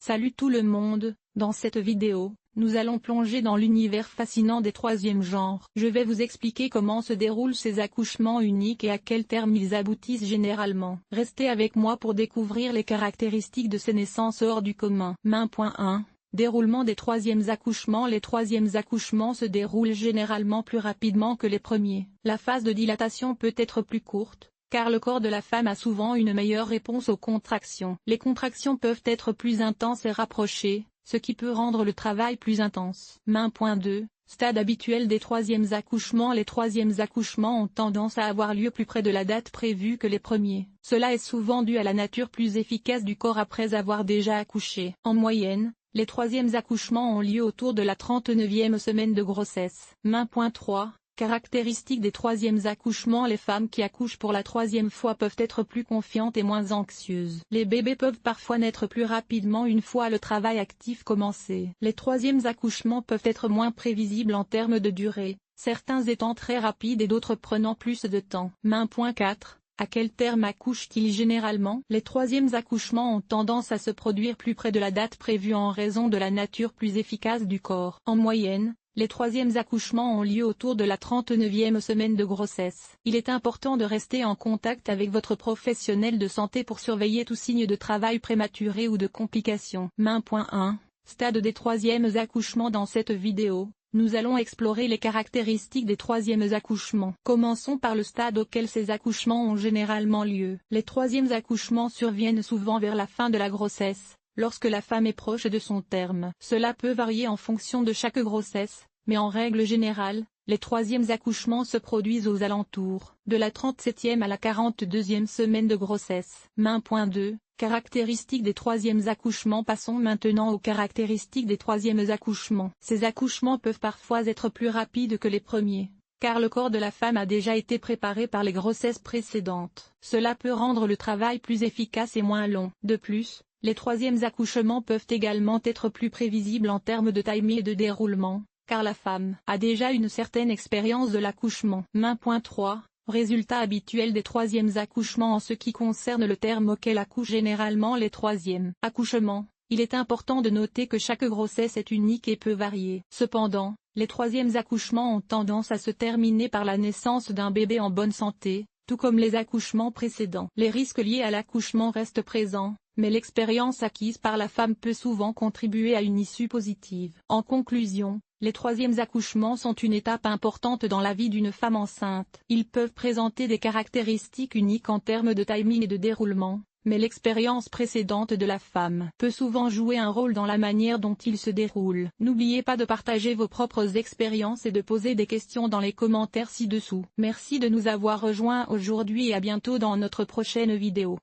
Salut tout le monde, dans cette vidéo, nous allons plonger dans l'univers fascinant des troisièmes genres. Je vais vous expliquer comment se déroulent ces accouchements uniques et à quel terme ils aboutissent généralement. Restez avec moi pour découvrir les caractéristiques de ces naissances hors du commun. 1.1 Déroulement des troisièmes accouchements. Les troisièmes accouchements se déroulent généralement plus rapidement que les premiers. La phase de dilatation peut être plus courte, car le corps de la femme a souvent une meilleure réponse aux contractions. Les contractions peuvent être plus intenses et rapprochées, ce qui peut rendre le travail plus intense. 1.2 Stade habituel des troisièmes accouchements. Les troisièmes accouchements ont tendance à avoir lieu plus près de la date prévue que les premiers. Cela est souvent dû à la nature plus efficace du corps après avoir déjà accouché. En moyenne, les troisièmes accouchements ont lieu autour de la 39e semaine de grossesse. 1.3 Caractéristiques des troisièmes accouchements. Les femmes qui accouchent pour la troisième fois peuvent être plus confiantes et moins anxieuses. Les bébés peuvent parfois naître plus rapidement une fois le travail actif commencé. Les troisièmes accouchements peuvent être moins prévisibles en termes de durée, certains étant très rapides et d'autres prenant plus de temps. 1.4 À quel terme accouchent-ils généralement? Les troisièmes accouchements ont tendance à se produire plus près de la date prévue en raison de la nature plus efficace du corps. En moyenne, les troisièmes accouchements ont lieu autour de la 39e semaine de grossesse. Il est important de rester en contact avec votre professionnel de santé pour surveiller tout signe de travail prématuré ou de complications. 1.1 Stade des troisièmes accouchements. Dans cette vidéo, nous allons explorer les caractéristiques des troisièmes accouchements. Commençons par le stade auquel ces accouchements ont généralement lieu. Les troisièmes accouchements surviennent souvent vers la fin de la grossesse, lorsque la femme est proche de son terme. Cela peut varier en fonction de chaque grossesse, mais en règle générale, les troisièmes accouchements se produisent aux alentours de la 37e à la 42e semaine de grossesse. 1.2 Caractéristiques des troisièmes accouchements. Passons maintenant aux caractéristiques des troisièmes accouchements. Ces accouchements peuvent parfois être plus rapides que les premiers, car le corps de la femme a déjà été préparé par les grossesses précédentes. Cela peut rendre le travail plus efficace et moins long. De plus, les troisièmes accouchements peuvent également être plus prévisibles en termes de timing et de déroulement, car la femme a déjà une certaine expérience de l'accouchement. 1.3 Résultat habituel des troisièmes accouchements. En ce qui concerne le terme auquel accouchent généralement les troisièmes accouchements, il est important de noter que chaque grossesse est unique et peut varier. Cependant, les troisièmes accouchements ont tendance à se terminer par la naissance d'un bébé en bonne santé, tout comme les accouchements précédents. Les risques liés à l'accouchement restent présents, mais l'expérience acquise par la femme peut souvent contribuer à une issue positive. En conclusion, les troisièmes accouchements sont une étape importante dans la vie d'une femme enceinte. Ils peuvent présenter des caractéristiques uniques en termes de timing et de déroulement, mais l'expérience précédente de la femme peut souvent jouer un rôle dans la manière dont ils se déroulent. N'oubliez pas de partager vos propres expériences et de poser des questions dans les commentaires ci-dessous. Merci de nous avoir rejoints aujourd'hui et à bientôt dans notre prochaine vidéo.